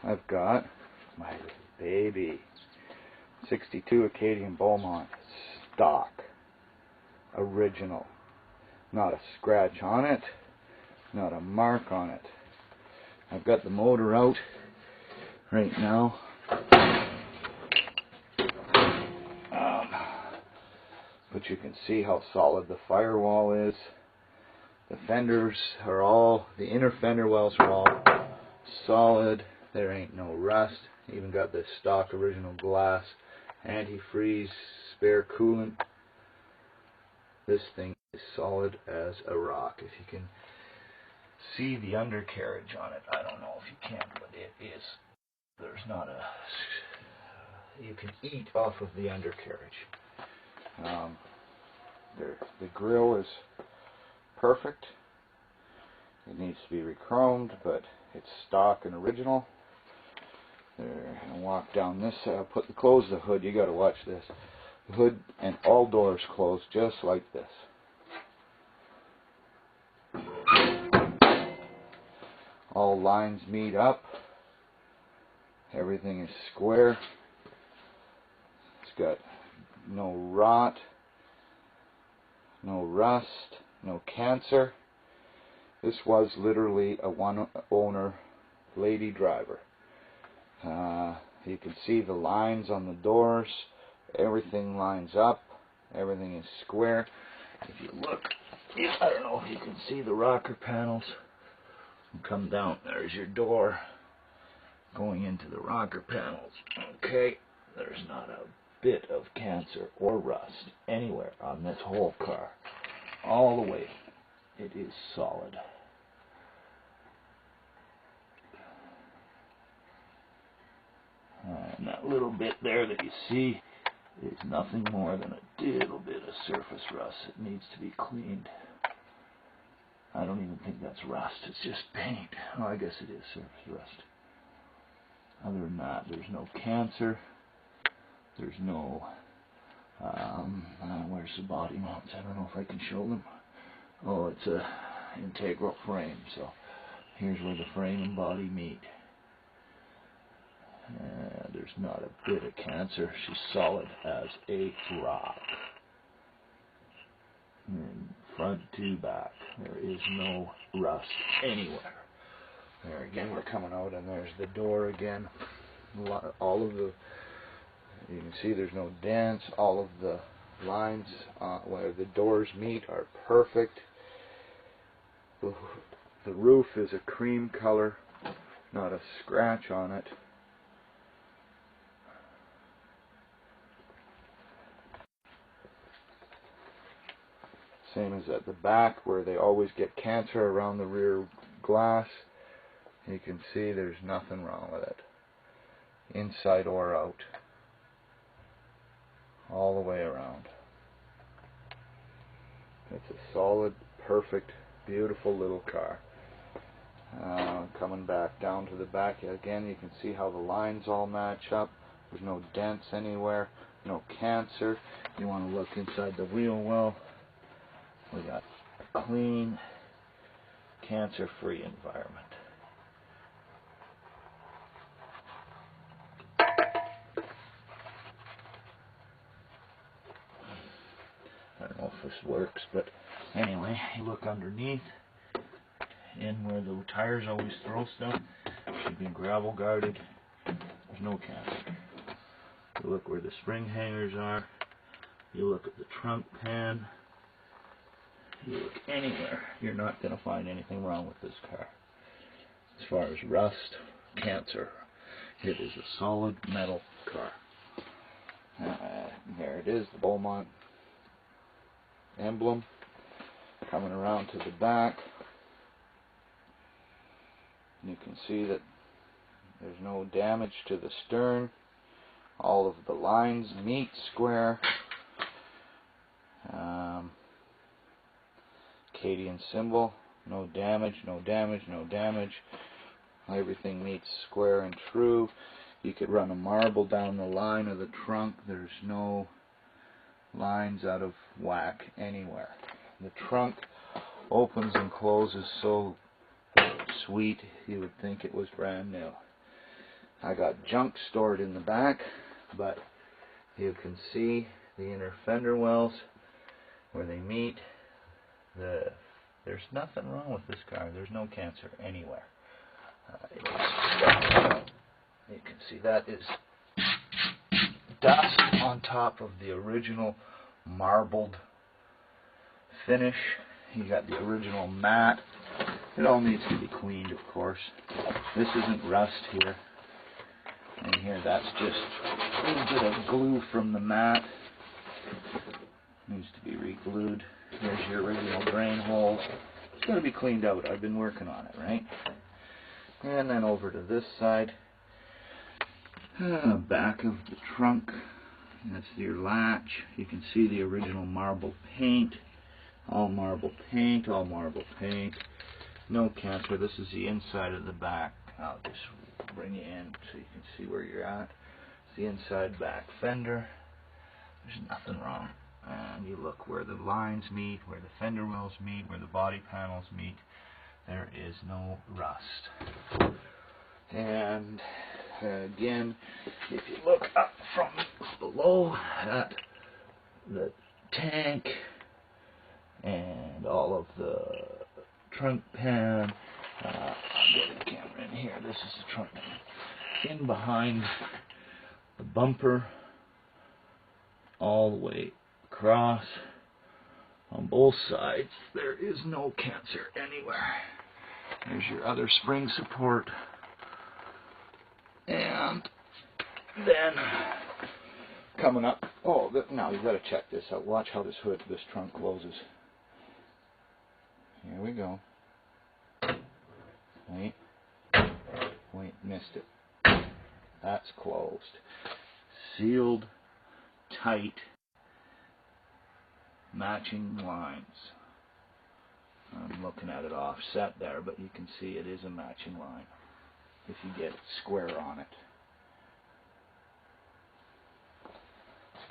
I've got my baby 62 Acadian Beaumont, stock, original. Not a scratch on it, not a mark on it. I've got the motor out right now. But you can see how solid the firewall is. The fenders are all, the inner fender wells are all solid. There ain't no rust. Even got the stock original glass, antifreeze, spare coolant. This thing is solid as a rock. If you can see the undercarriage on it, I don't know if you can, but it is. There's not a. You can eat off of the undercarriage. The grill is perfect. It needs to be re-chromed, but it's stock and original. There, and walk down this. Close the hood. You got to watch this. The hood and all doors close just like this. All lines meet up. Everything is square. It's got no rot, no rust, no cancer. This was literally a one-owner lady driver. You can see the lines on the doors. Everything lines up. Everything is square. If you look, I don't know if you can see the rocker panels. Come down. There's your door going into the rocker panels. Okay, there's not a bit of cancer or rust anywhere on this whole car. All the way, it is solid. And that little bit there that you see is nothing more than a little bit of surface rust. It needs to be cleaned. I don't even think that's rust. It's just paint. Oh, I guess it is surface rust. Other than that, there's no cancer. There's no, where's the body mounts? I don't know if I can show them. Oh, it's a integral frame. So here's where the frame and body meet. There's not a bit of cancer. She's solid as a rock. And front to back, there is no rust anywhere. There again, we're coming out, and there's the door again. All of the, you can see there's no dents. All of the lines where the doors meet are perfect. The roof is a cream color, not a scratch on it. Same as at the back, where they always get cancer around the rear glass. You can see there's nothing wrong with it, inside or out, all the way around. It's a solid, perfect, beautiful little car. Coming back down to the back again, you can see how the lines all match up. There's no dents anywhere, no cancer. You want to look inside the wheel well. We got a clean, cancer-free environment. I don't know if this works, but anyway, you look underneath, in where the tires always throw stuff, should be gravel guarded. There's no cancer. You look where the spring hangers are. You look at the trunk pan. You look anywhere, you're not going to find anything wrong with this car. As far as rust, cancer, it is a solid metal car. There it is, the Beaumont emblem. Coming around to the back, you can see that there's no damage to the stern. All of the lines meet square. Acadian symbol, no damage, no damage, no damage. Everything meets square and true. You could run a marble down the line of the trunk. There's no lines out of whack anywhere. The trunk opens and closes so sweet you would think it was brand new. I got junk stored in the back, but you can see the inner fender wells where they meet. There's nothing wrong with this car. There's no cancer anywhere. You can see that is dust on top of the original marbled finish. You got the original matte. It all needs to be cleaned, of course. This isn't rust here. And here, that's just a little bit of glue from the mat. Needs to be re-glued. Here's your original drain hole. It's got to be cleaned out. I've been working on it, right? And then over to this side. Back of the trunk. That's your latch. You can see the original marble paint. All marble paint, all marble paint. No cancer. This is the inside of the back. I'll just bring you in so you can see where you're at. It's the inside back fender. There's nothing wrong. And you look where the lines meet, where the fender wells meet, where the body panels meet. There is no rust. And again, if you look up from below at the tank and all of the trunk pan, I'll get the camera in here. This is the trunk pan. In behind the bumper, all the way across on both sides, there is no cancer anywhere. There's your other spring support. And then coming up, now you've got to check this out. Watch how this trunk closes. Here we go. Wait, missed it. That's closed. Sealed, tight, matching lines. I'm looking at it offset there, but you can see it is a matching line if you get it square on it.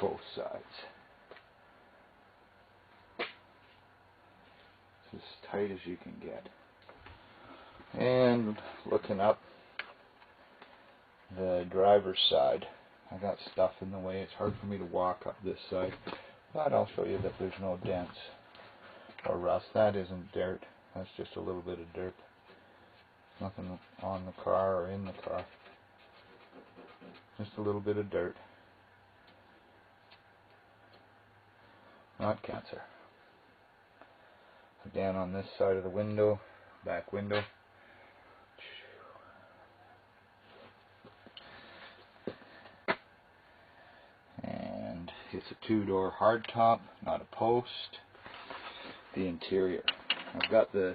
Both sides. It's as tight as you can get. And looking up the driver's side, I got stuff in the way. It's hard for me to walk up this side, but I'll show you that there's no dents or rust. That isn't dirt. That's just a little bit of dirt. Nothing on the car or in the car. Just a little bit of dirt. Not cancer. Again, on this side of the window, back window. And it's a two-door hardtop, not a post. The interior. I've got the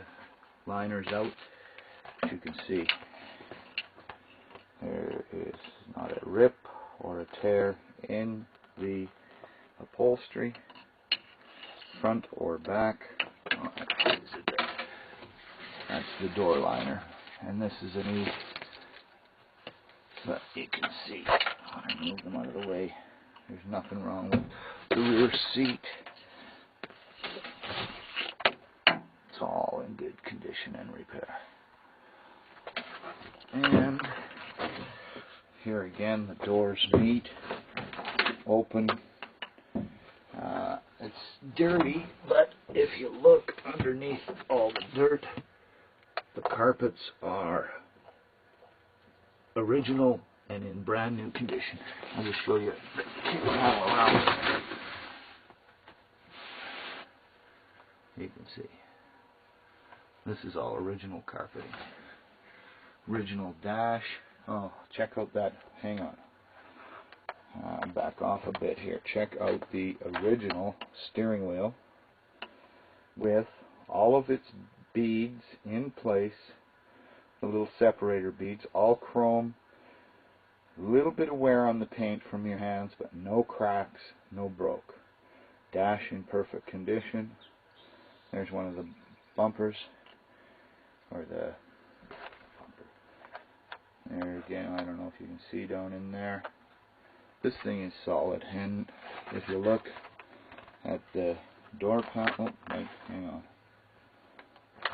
liners out. As you can see, there is not a rip or a tear in the upholstery, front or back. That's the door liner, and this is a new, but you can see, I move them out of the way, there's nothing wrong with the rear seat. It's all in good condition and repair. And here again, the doors meet, open. It's dirty, but if you look underneath all the dirt, the carpets are original and in brand new condition. I'll just show you the panel around. You can see. This is all original carpeting. Original dash. Oh, check out that. Hang on. Back off a bit here. Check out the original steering wheel with all of its beads in place. The little separator beads, all chrome. A little bit of wear on the paint from your hands, but no cracks, no broke. Dash in perfect condition. There's one of the bumpers, or the there again, I don't know if you can see down in there. This thing is solid, and if you look at the door panel, wait, hang on.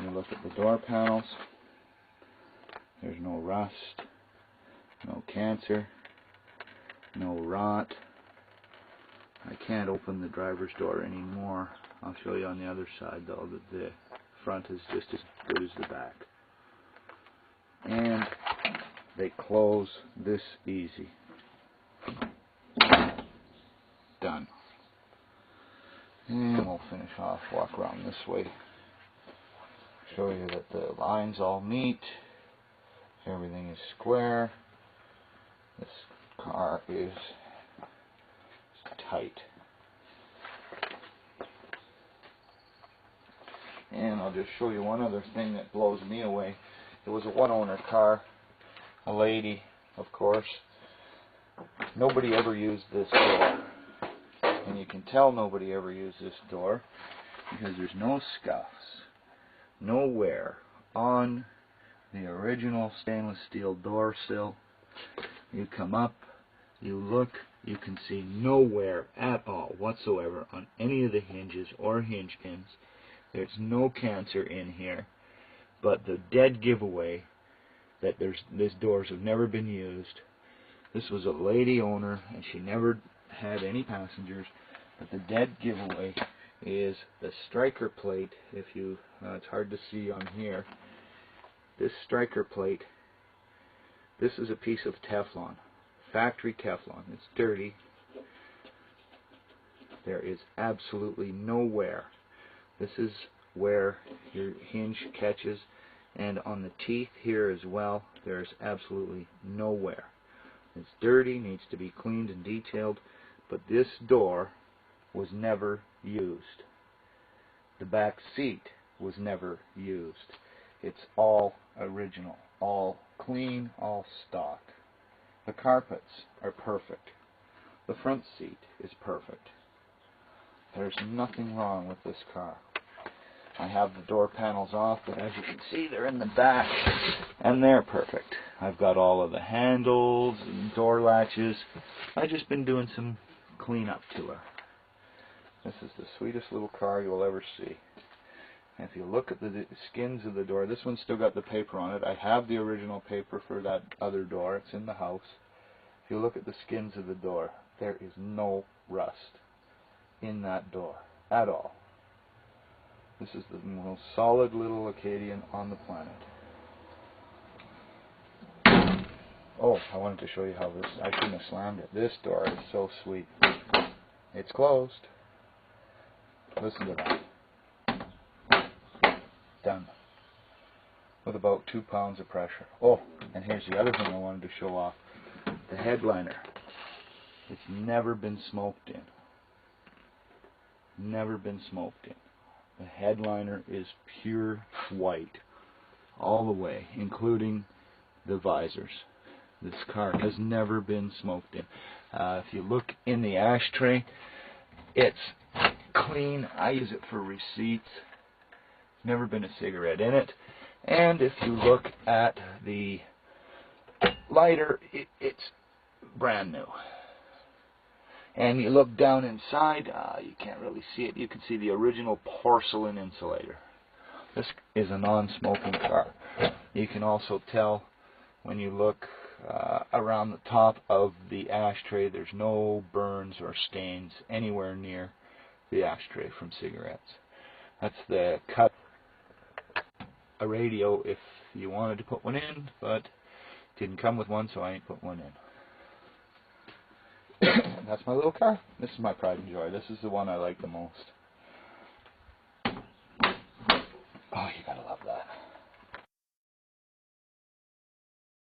You look at the door panels, there's no rust, no cancer, no rot. I can't open the driver's door anymore. I'll show you on the other side though that the front is just as good as the back. And they close this easy. Done. And we'll finish off, walk around this way. Show you that the lines all meet. Everything is square. This car is tight. And I'll just show you one other thing that blows me away. It was a one-owner car. A lady, of course. Nobody ever used this door. And you can tell nobody ever used this door because there's no scuffs, no wear on the original stainless steel door sill. You come up, you look, you can see no wear at all whatsoever on any of the hinges or hinge pins. There's no cancer in here, but the dead giveaway that these doors have never been used. This was a lady owner and she never had any passengers, but the dead giveaway is the striker plate. If you, it's hard to see on here. This striker plate, this is a piece of Teflon, factory Teflon. It's dirty. There is absolutely no wear. This is where your hinge catches, and on the teeth here as well, there's absolutely no wear. It's dirty, needs to be cleaned and detailed, but this door was never used. The back seat was never used. It's all original, all clean, all stock. The carpets are perfect. The front seat is perfect. There's nothing wrong with this car. I have the door panels off, but as you can see, they're in the back, and they're perfect. I've got all of the handles and door latches. I've just been doing some cleanup to her. This is the sweetest little car you'll ever see. And if you look at the skins of the door, this one's still got the paper on it. I have the original paper for that other door. It's in the house. If you look at the skins of the door, there is no rust in that door at all. This is the most solid little Acadian on the planet. Oh, I wanted to show you how this, I shouldn't have slammed it. This door is so sweet. It's closed. Listen to that. Done. With about 2 pounds of pressure. Oh, and here's the other thing I wanted to show off. The headliner. It's never been smoked in. Never been smoked in. The headliner is pure white all the way, including the visors. This car has never been smoked in. If you look in the ashtray, it's clean. I use it for receipts. Never been a cigarette in it. And if you look at the lighter, it's brand new. And you look down inside, you can't really see it. You can see the original porcelain insulator. This is a non-smoking car. You can also tell when you look around the top of the ashtray, there's no burns or stains anywhere near the ashtray from cigarettes. That's the cut. A radio if you wanted to put one in, but didn't come with one, so I ain't put one in. That's my little car. This is my pride and joy. This is the one I like the most. Oh, you gotta love it.